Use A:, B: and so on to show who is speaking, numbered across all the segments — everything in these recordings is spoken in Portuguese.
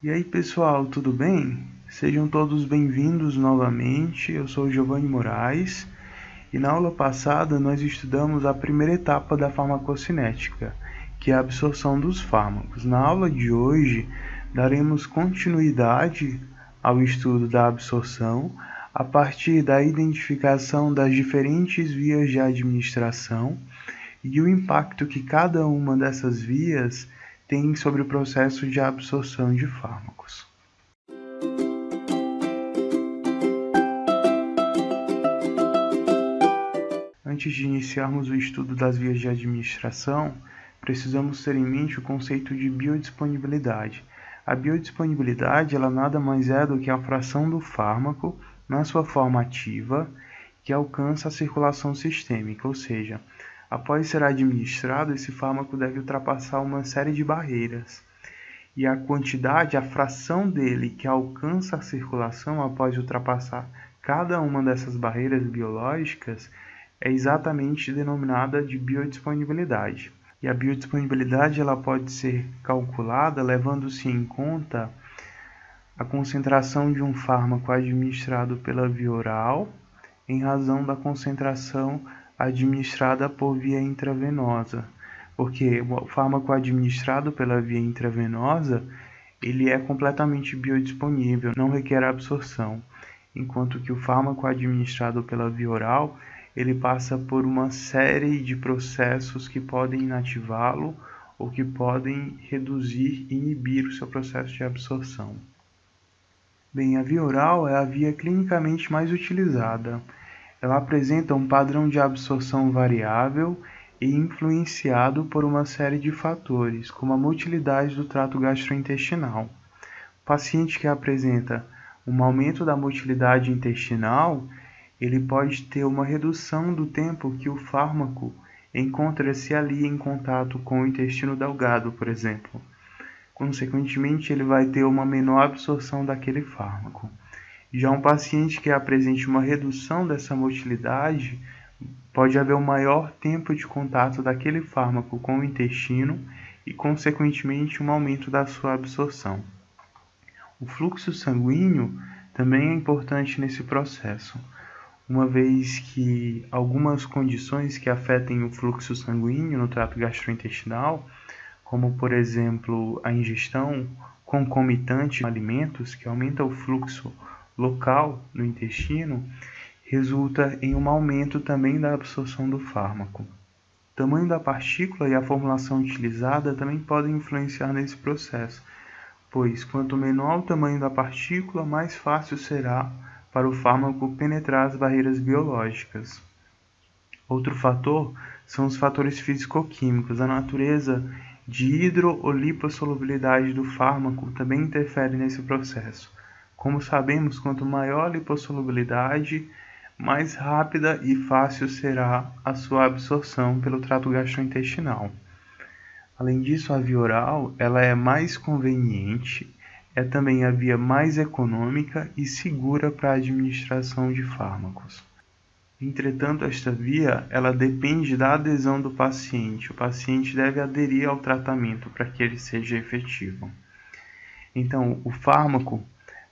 A: E aí pessoal, tudo bem? Sejam todos bem-vindos novamente. Eu sou Giovanni Moraes e na aula passada nós estudamos a primeira etapa da farmacocinética, que é a absorção dos fármacos. Na aula de hoje daremos continuidade ao estudo da absorção a partir da identificação das diferentes vias de administração e o impacto que cada uma dessas vias tem sobre o processo de absorção de fármacos. Antes de iniciarmos o estudo das vias de administração, precisamos ter em mente o conceito de biodisponibilidade. A biodisponibilidade ela nada mais é do que a fração do fármaco na sua forma ativa que alcança a circulação sistêmica, ou seja, após ser administrado, esse fármaco deve ultrapassar uma série de barreiras. E a quantidade, a fração dele que alcança a circulação após ultrapassar cada uma dessas barreiras biológicas é exatamente denominada de biodisponibilidade. E a biodisponibilidade ela pode ser calculada levando-se em conta a concentração de um fármaco administrado pela via oral em razão da concentração administrada por via intravenosa, porque o fármaco administrado pela via intravenosa ele é completamente biodisponível, não requer absorção, enquanto que o fármaco administrado pela via oral ele passa por uma série de processos que podem inativá-lo ou que podem reduzir e inibir o seu processo de absorção. Bem, a via oral é a via clinicamente mais utilizada. Ela apresenta um padrão de absorção variável e influenciado por uma série de fatores, como a motilidade do trato gastrointestinal. O paciente que apresenta um aumento da motilidade intestinal, ele pode ter uma redução do tempo que o fármaco encontra-se ali em contato com o intestino delgado, por exemplo. Consequentemente, ele vai ter uma menor absorção daquele fármaco. Já um paciente que apresente uma redução dessa motilidade, pode haver um maior tempo de contato daquele fármaco com o intestino e, consequentemente, um aumento da sua absorção. O fluxo sanguíneo também é importante nesse processo, uma vez que algumas condições que afetem o fluxo sanguíneo no trato gastrointestinal, como por exemplo a ingestão concomitante de alimentos que aumenta o fluxo local no intestino, resulta em um aumento também da absorção do fármaco. O tamanho da partícula e a formulação utilizada também podem influenciar nesse processo, pois quanto menor o tamanho da partícula, mais fácil será para o fármaco penetrar as barreiras biológicas. Outro fator são os fatores físico-químicos. A natureza de hidro ou lipossolubilidade do fármaco também interfere nesse processo. Como sabemos, quanto maior a lipossolubilidade, mais rápida e fácil será a sua absorção pelo trato gastrointestinal. Além disso, a via oral ela é mais conveniente, é também a via mais econômica e segura para a administração de fármacos. Entretanto, esta via ela depende da adesão do paciente. O paciente deve aderir ao tratamento para que ele seja efetivo. Então, o fármaco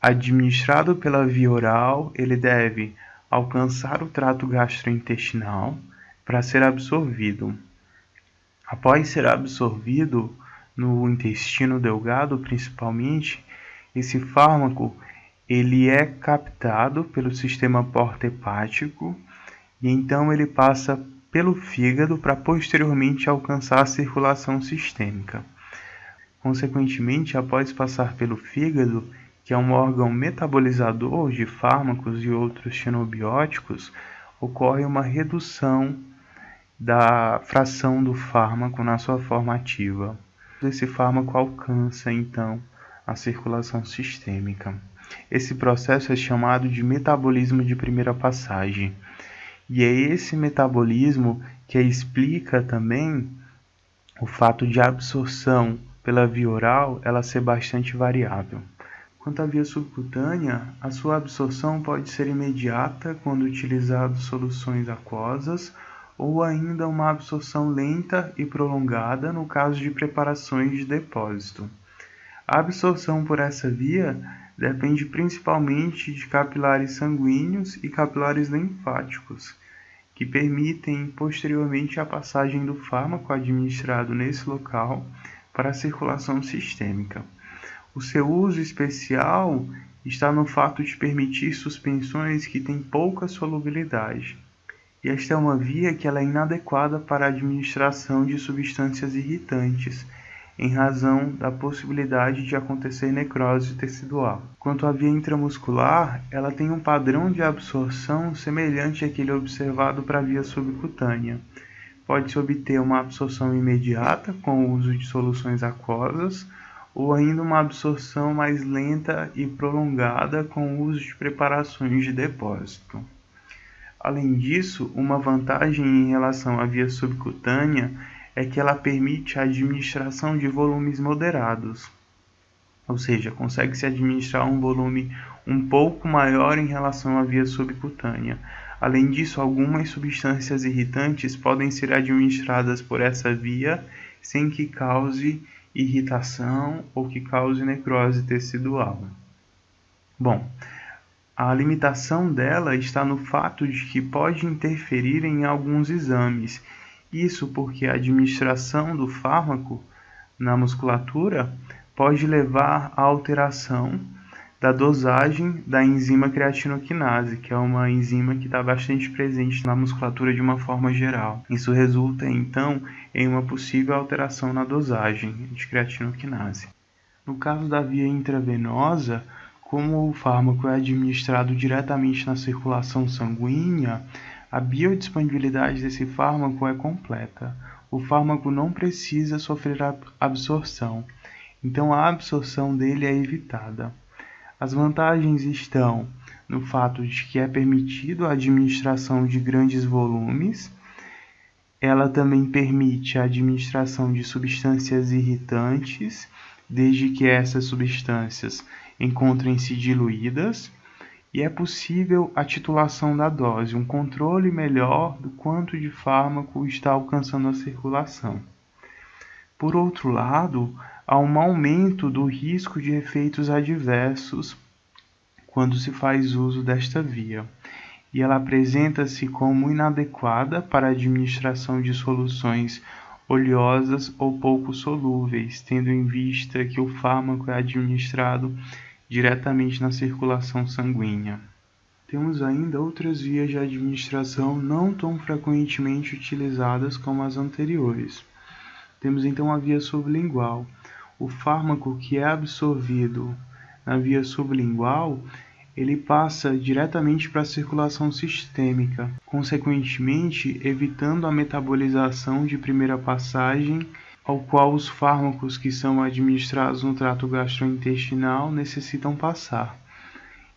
A: administrado pela via oral, ele deve alcançar o trato gastrointestinal para ser absorvido. Após ser absorvido no intestino delgado, principalmente, esse fármaco ele é captado pelo sistema porta-hepático e então ele passa pelo fígado para posteriormente alcançar a circulação sistêmica. Consequentemente, após passar pelo fígado, que é um órgão metabolizador de fármacos e outros xenobióticos, ocorre uma redução da fração do fármaco na sua forma ativa. Esse fármaco alcança, então, a circulação sistêmica. Esse processo é chamado de metabolismo de primeira passagem. E é esse metabolismo que explica também o fato de a absorção pela via oral ela ser bastante variável. Quanto à via subcutânea, a sua absorção pode ser imediata quando utilizado soluções aquosas ou ainda uma absorção lenta e prolongada no caso de preparações de depósito. A absorção por essa via depende principalmente de capilares sanguíneos e capilares linfáticos, que permitem posteriormente a passagem do fármaco administrado nesse local para a circulação sistêmica. O seu uso especial está no fato de permitir suspensões que têm pouca solubilidade. E esta é uma via que ela é inadequada para a administração de substâncias irritantes, em razão da possibilidade de acontecer necrose tecidual. Quanto à via intramuscular, ela tem um padrão de absorção semelhante àquele observado para a via subcutânea. Pode-se obter uma absorção imediata com o uso de soluções aquosas, ou ainda uma absorção mais lenta e prolongada com o uso de preparações de depósito. Além disso, uma vantagem em relação à via subcutânea é que ela permite a administração de volumes moderados, ou seja, consegue-se administrar um volume um pouco maior em relação à via subcutânea. Além disso, algumas substâncias irritantes podem ser administradas por essa via sem que cause irritação ou que cause necrose tecidual. Bom, a limitação dela está no fato de que pode interferir em alguns exames. Isso porque a administração do fármaco na musculatura pode levar à alteração da dosagem da enzima creatinoquinase, que é uma enzima que está bastante presente na musculatura de uma forma geral. Isso resulta, então, em uma possível alteração na dosagem de creatinoquinase. No caso da via intravenosa, como o fármaco é administrado diretamente na circulação sanguínea, a biodisponibilidade desse fármaco é completa. O fármaco não precisa sofrer absorção, então a absorção dele é evitada. As vantagens estão no fato de que é permitido a administração de grandes volumes, ela também permite a administração de substâncias irritantes, desde que essas substâncias encontrem-se diluídas, e é possível a titulação da dose, um controle melhor do quanto de fármaco está alcançando a circulação. Por outro lado, há um aumento do risco de efeitos adversos quando se faz uso desta via, e ela apresenta-se como inadequada para a administração de soluções oleosas ou pouco solúveis, tendo em vista que o fármaco é administrado diretamente na circulação sanguínea. Temos ainda outras vias de administração não tão frequentemente utilizadas como as anteriores. Temos então a via sublingual. O fármaco que é absorvido na via sublingual, ele passa diretamente para a circulação sistêmica, consequentemente evitando a metabolização de primeira passagem, ao qual os fármacos que são administrados no trato gastrointestinal necessitam passar.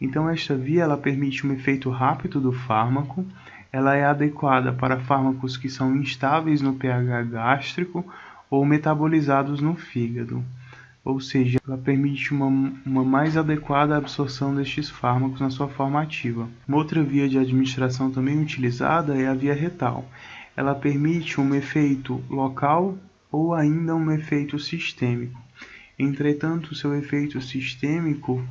A: Então esta via ela permite um efeito rápido do fármaco, ela é adequada para fármacos que são instáveis no pH gástrico ou metabolizados no fígado, ou seja, ela permite uma mais adequada absorção destes fármacos na sua forma ativa. Uma outra via de administração também utilizada é a via retal. Ela permite um efeito local ou ainda um efeito sistêmico. Entretanto, seu efeito sistêmico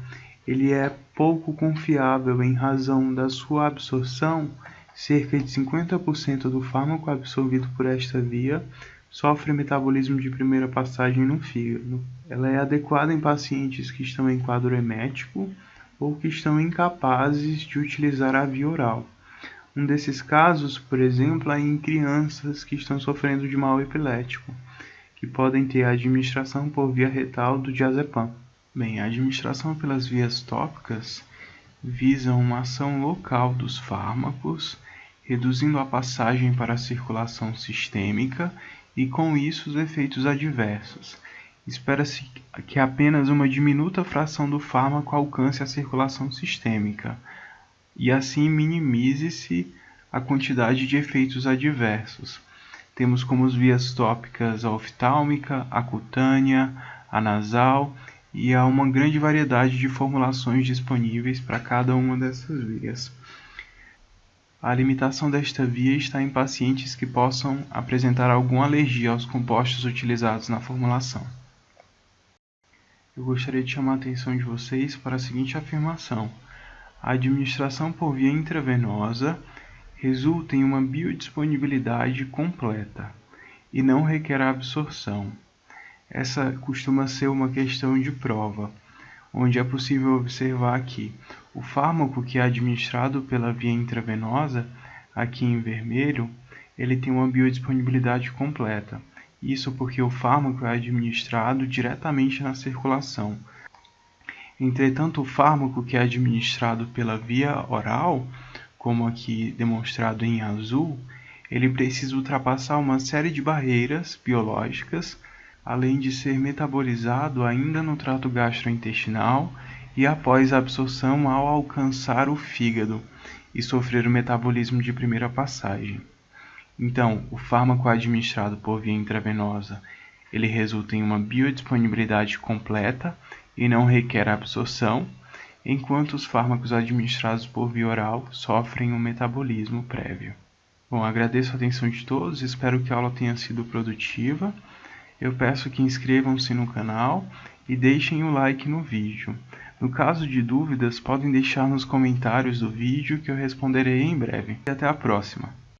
A: ele é pouco confiável em razão da sua absorção. Cerca de 50% do fármaco absorvido por esta via sofre metabolismo de primeira passagem no fígado. Ela é adequada em pacientes que estão em quadro emético ou que estão incapazes de utilizar a via oral. Um desses casos, por exemplo, é em crianças que estão sofrendo de mal epilético, que podem ter a administração por via retal do diazepam. Bem, a administração pelas vias tópicas visa uma ação local dos fármacos, reduzindo a passagem para a circulação sistêmica e, com isso, os efeitos adversos. Espera-se que apenas uma diminuta fração do fármaco alcance a circulação sistêmica, e assim minimize-se a quantidade de efeitos adversos. Temos como as vias tópicas a oftálmica, a cutânea, a nasal, e há uma grande variedade de formulações disponíveis para cada uma dessas vias. A limitação desta via está em pacientes que possam apresentar alguma alergia aos compostos utilizados na formulação. eu gostaria de chamar a atenção de vocês para a seguinte afirmação: a administração por via intravenosa resulta em uma biodisponibilidade completa e não requer absorção. Essa costuma ser uma questão de prova, onde é possível observar que o fármaco que é administrado pela via intravenosa, aqui em vermelho, ele tem uma biodisponibilidade completa. Isso porque o fármaco é administrado diretamente na circulação. Entretanto, o fármaco que é administrado pela via oral, como aqui demonstrado em azul, ele precisa ultrapassar uma série de barreiras biológicas, além de ser metabolizado ainda no trato gastrointestinal e após a absorção ao alcançar o fígado e sofrer o metabolismo de primeira passagem. Então, o fármaco administrado por via intravenosa, ele resulta em uma biodisponibilidade completa e não requer absorção, enquanto os fármacos administrados por via oral sofrem um metabolismo prévio. Bom, agradeço a atenção de todos, espero que a aula tenha sido produtiva. Eu peço que inscrevam-se no canal e deixem o like no vídeo. No caso de dúvidas, podem deixar nos comentários do vídeo que eu responderei em breve. E até a próxima!